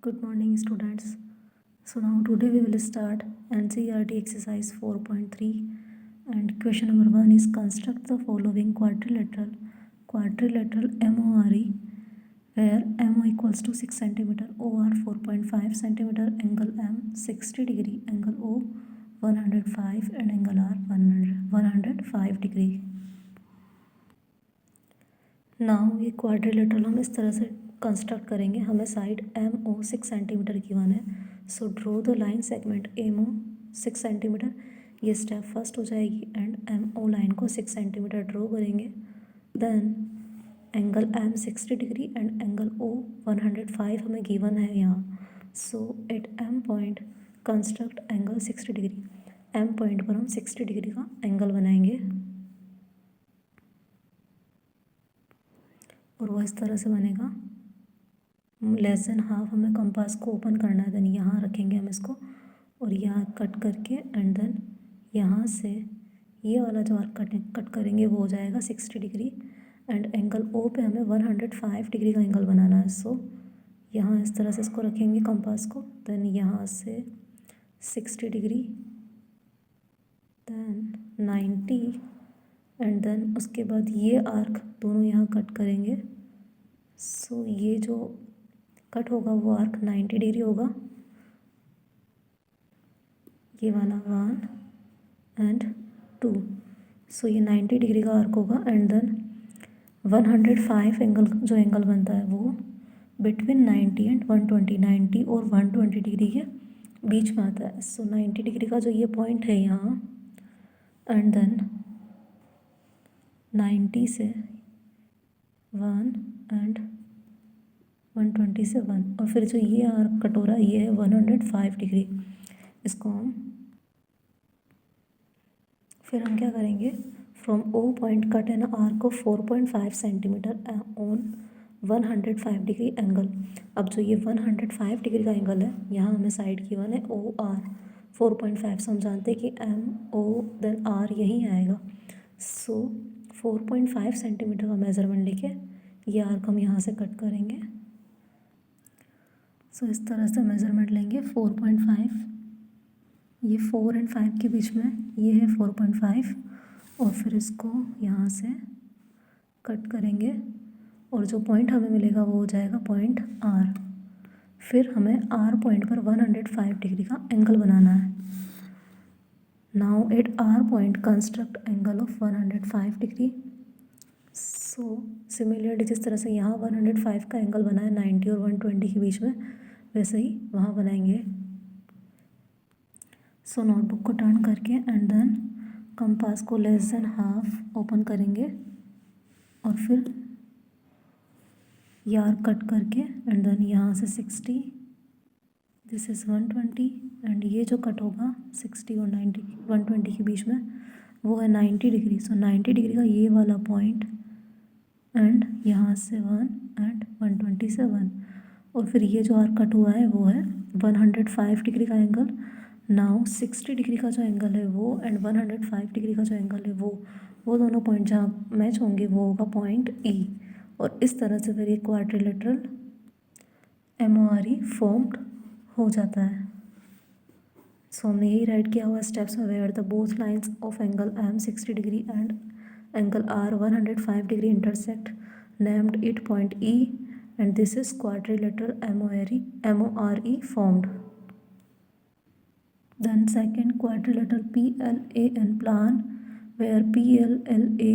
Good morning, students. So now today we will start NCERT exercise 4.3 and question number 1 is construct the following quadrilateral MORE where MO equals to 6 cm, OR 4.5 cm, angle M 60 degree, angle O 105 and angle R 105 degree. Now ये quadrilateral हम इस तरह से construct करेंगे. हमें side M O 6 centimetre given है. So draw the line segment M O 6 centimetre. ये step first हो जाएगी एंड एम ओ लाइन को 6 सेंटीमीटर ड्रॉ करेंगे. Then angle M 60 degree and angle O 105 हमें गिवन है यहाँ. So at M point construct angle 60 degree. M point पर हम 60 डिग्री का एंगल बनाएंगे और वो इस तरह से बनेगा. लेस देन हाफ हमें कंपास को ओपन करना है. देन यहाँ रखेंगे हम इसको और यहाँ कट करके एंड देन यहाँ से ये वाला जो आर्क कट करेंगे वो हो जाएगा 60 डिग्री एंड एंगल ओ पे हमें 105 डिग्री का एंगल बनाना है. सो यहाँ इस तरह से इसको रखेंगे कंपास को. देन यहाँ से 60 डिग्री देन 90 एंड देन उसके बाद ये आर्क दोनों यहाँ कट करेंगे. सो ये जो कट होगा वो आर्क 90 डिग्री होगा. ये वाला 1 एंड 2. सो ये 90 डिग्री का आर्क होगा एंड देन 105 एंगल जो एंगल बनता है वो बिटवीन 90 एंड 120, 90 और 120 डिग्री के बीच में आता है. सो 90 डिग्री का जो ये पॉइंट है यहाँ एंड देन 90 से 1 एंड 120 से 1 और फिर जो ये आर्क कट हो रहा है ये है 105 डिग्री. इसको हम फिर हम क्या करेंगे, from O point cut an arc of 4.5 centimetre on 105 degree angle. अब जो ये 105 डिग्री का एंगल है यहाँ हमें साइड की वन है ओ आर 4.5. सो हम जानते हैं कि एम ओ देन आर यहीं आएगा. सो 4.5 सेंटीमीटर का मेज़रमेंट लेके ये आर्क हम यहाँ से कट करेंगे. सो इस तरह से मेज़रमेंट लेंगे 4.5. ये 4 एंड 5 के बीच में ये है 4.5 और फिर इसको यहाँ से कट करेंगे और जो पॉइंट हमें मिलेगा वो हो जाएगा पॉइंट आर. फिर हमें आर पॉइंट पर 105 डिग्री का एंगल बनाना है. Now at R point construct angle of 105 degree. So similarly जिस तरह से यहाँ 105 का एंगल बना है 90 और 120 के बीच में, वैसे ही वहाँ बनाएंगे. सो नोटबुक को टर्न करके एंड देन कंपास को लेस देन हाफ ओपन करेंगे और फिर यार कट करके एंड देन यहाँ से 60, दिस इज़ 120 एंड ये जो कट होगा 60 और 90 120 के बीच में वो है 90 डिग्री. सो 90 डिग्री का ये वाला पॉइंट एंड यहाँ से 1 एंड 120 से 1 और फिर ये जो आर्क कट हुआ है वो है 105 डिग्री का एंगल. नाउ 60 डिग्री का जो एंगल है वो एंड 105 डिग्री का जो एंगल है वो दोनों पॉइंट जहाँ मैच होंगे वो होगा पॉइंट ई. और इस तरह से फिर ये क्वाड्रिलेटरल एमओआरई फॉर्म्ड हो जाता है. सो हमने यही राइट किया हुआ स्टेप्स में. Where the both lines of angle M 60 degree and angle R 105 degree intersect, named it point E and this is quadrilateral MORE formed. Then second quadrilateral PLAN plan where PLLA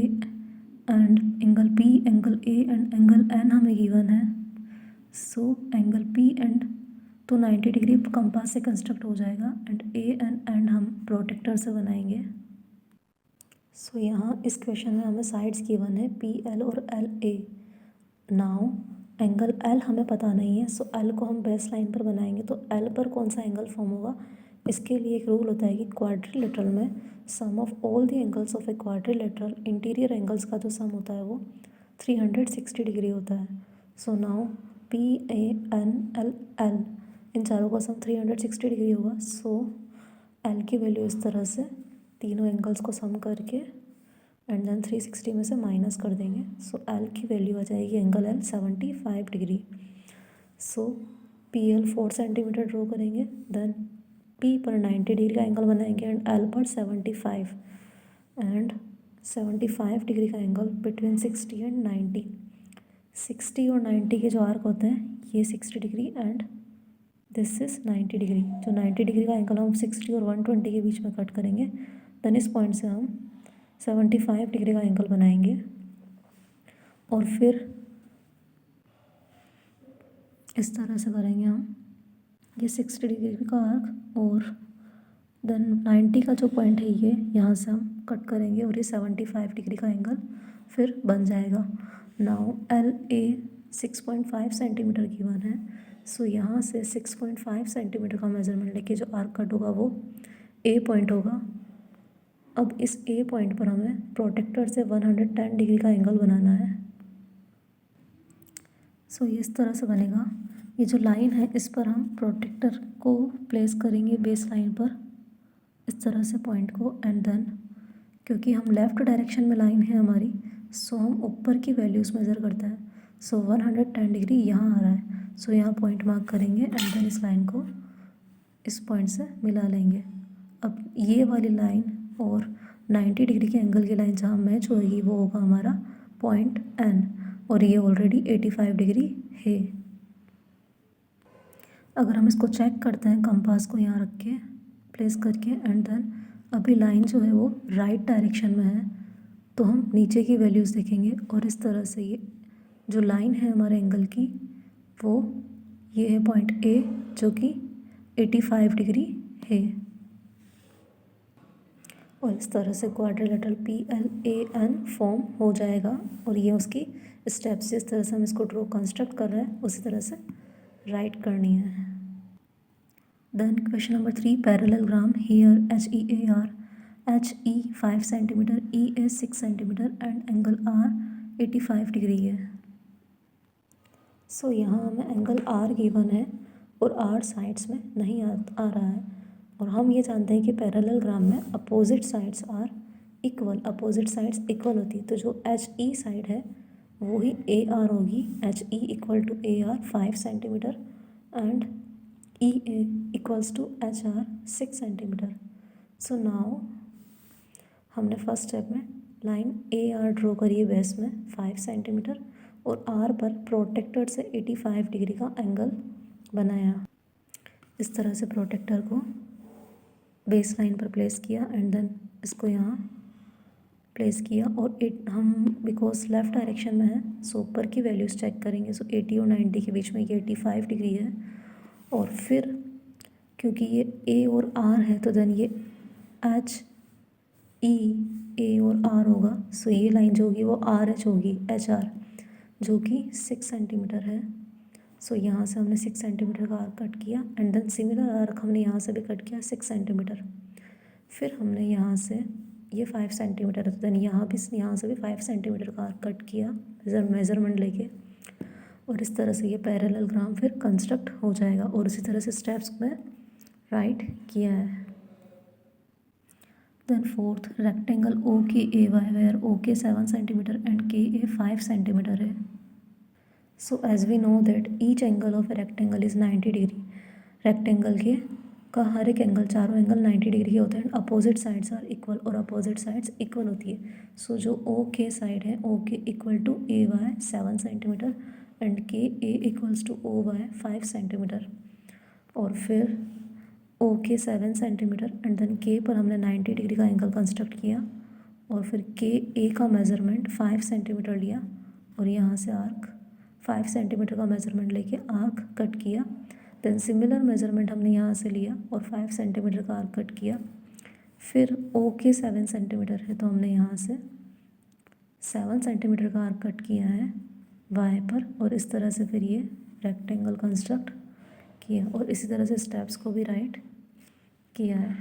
and angle P, angle A and angle N हमें given है. So angle P and तो 90 degree compass से construct हो जाएगा and A and N हम protector से बनाएंगे. सो यहाँ इस क्वेश्चन में हमें साइड्स गिवन है PL और LA. नाउ एंगल एल हमें पता नहीं है. सो एल को हम बेस लाइन पर बनाएंगे. तो एल पर कौन सा एंगल फॉर्म होगा, इसके लिए एक रूल होता है कि क्वाड्रिलेटरल में sum of all the angles of a quadrilateral interior angles का जो सम होता है वो 360 डिग्री होता है. सो नाउ PANLL इन चारों का सम 360 डिग्री होगा. सो एल की वैल्यू इस तरह से तीनों एंगल्स को सम करके एंड देन 360 में से माइनस कर देंगे. सो एल की वैल्यू आ जाएगी एंगल एल 75 डिग्री. सो PL 4 सेंटीमीटर ड्रॉ करेंगे, देन P पर 90 डिग्री का एंगल बनाएंगे एंड L पर 75 एंड 75 डिग्री का एंगल बिटवीन 60 एंड 90। 60 और 90 के जो आर्क होते हैं ये 60 degree and this is 90 degree. जो 90 डिग्री का एंगल हम 60 और 120 के बीच में कट करेंगे, देन इस पॉइंट से हम 75 डिग्री का एंगल बनाएंगे और फिर इस तरह से करेंगे हम ये 60 डिग्री का आर्क और देन 90 का जो पॉइंट है ये यहाँ से हम कट करेंगे और ये 75 डिग्री का एंगल फिर बन जाएगा। नाउ LA 6.5 सेंटीमीटर गिवन है, सो यहाँ से 6.5 सेंटीमीटर का मेजरमेंट लेके जो आर्क कट होगा वो A पॉइंट होगा। अब इस A पॉइंट पर हमें प्रोटेक्टर से 110 डिग्री का एंगल बनाना है। सो ये इस तरह से बनेगा। ये जो लाइन है इस पर हम प्रोटेक्टर को प्लेस करेंगे बेस लाइन पर, इस तरह से पॉइंट को, एंड देन क्योंकि हम लेफ़्ट डायरेक्शन में लाइन है हमारी, सो हम ऊपर की वैल्यूज़ मेज़र करते हैं। सो 110 डिग्री यहाँ आ रहा है, सो यहाँ पॉइंट मार्क करेंगे एंड देन इस लाइन को इस पॉइंट से मिला लेंगे। अब ये वाली लाइन और 90 डिग्री के एंगल की लाइन जहाँ मैच होएगी वो होगा हमारा पॉइंट N, और ये ऑलरेडी 85 डिग्री है। अगर हम इसको चेक करते हैं कंपास को यहाँ रख के प्लेस करके एंड देन अभी लाइन जो है वो राइट डायरेक्शन में है, तो हम नीचे की वैल्यूज़ देखेंगे और इस तरह से ये जो लाइन है हमारे एंगल की वो ये है पॉइंट A जो कि 85 डिग्री है। और इस तरह से क्वाड्रिलेटरल PLAN फॉर्म हो जाएगा और ये उसकी स्टेप्स जिस तरह से हम इसको ड्रॉ कंस्ट्रक्ट कर रहे हैं उसी तरह से राइट करनी है। Then question number 3, parallelogram here HEAR 5 centimetre, EA 6 centimetre and angle R 85 degree है। सो यहाँ हमें एंगल R गिवन है और R साइड्स में नहीं आ रहा है, और हम ये जानते हैं कि पैरेललोग्राम में opposite sides are equal, opposite sides equal होती है, तो जो HE साइड है वो ही AR होगी। HE equal to AR 5 centimetre and EA equals to HR 6 centimetre. So now हमने फर्स्ट स्टेप में लाइन AR ड्रॉ करी है बेस में 5 सेंटीमीटर और R पर प्रोटेक्टर से 85 डिग्री का एंगल बनाया। इस तरह से प्रोटेक्टर को बेस लाइन पर प्लेस किया एंड देन इसको यहाँ प्लेस किया और हम बिकॉज लेफ़्ट डायरेक्शन में है सो ऊपर की वैल्यूज़ चेक करेंगे। सो 80 और 90 के बीच में ये 85 डिग्री है, और फिर क्योंकि ये A और R है तो देन ये HE A और R होगा। सो ये लाइन जो होगी वो RH होगी, HR जो कि 6 सेंटीमीटर है। सो यहाँ से हमने 6 सेंटीमीटर का आर्क कट किया एंड देन सिमिलर आर्क हमने यहाँ से भी कट किया 6 सेंटीमीटर। फिर हमने यहाँ से ये 5 सेंटीमीटर है तो देन यहाँ से भी 5 सेंटीमीटर का आर्क कट किया मेज़रमेंट लेके, और इस तरह से ये पैरेललोग्राम फिर कंस्ट्रक्ट हो जाएगा और इसी तरह से स्टेप्स में राइट किया है। Then fourth, rectangle OKAY where OK 7 centimetre and KA 5 centimetre है। So as we know that each angle of a rectangle is 90 degree. Rectangle के का हर एक एंगल, चारों एंगल 90 डिग्री के होते हैं, अपोजिट साइड्स आर इक्वल और अपोजिट साइड्स इक्वल होती है। सो जो OK साइड है OK equal to AY 7 centimetre and KA equals to OY 5 centimetre, और फिर OK 7 centimetre and then K पर हमने 90 डिग्री का एंगल कंस्ट्रक्ट किया और फिर KA का मेज़रमेंट 5 सेंटीमीटर लिया और यहाँ से आर्क 5 सेंटीमीटर का मेज़रमेंट लेके आर्क कट किया। देन सिमिलर मेज़रमेंट हमने यहाँ से लिया और 5 सेंटीमीटर का आर्क कट किया। फिर OK 7 सेंटीमीटर है तो हमने यहाँ से 7 सेंटीमीटर का आर्क कट किया है Y पर, और इस तरह से फिर ये रेक्टेंगल कंस्ट्रक्ट किया और इसी तरह से स्टेप्स को भी राइट किया है।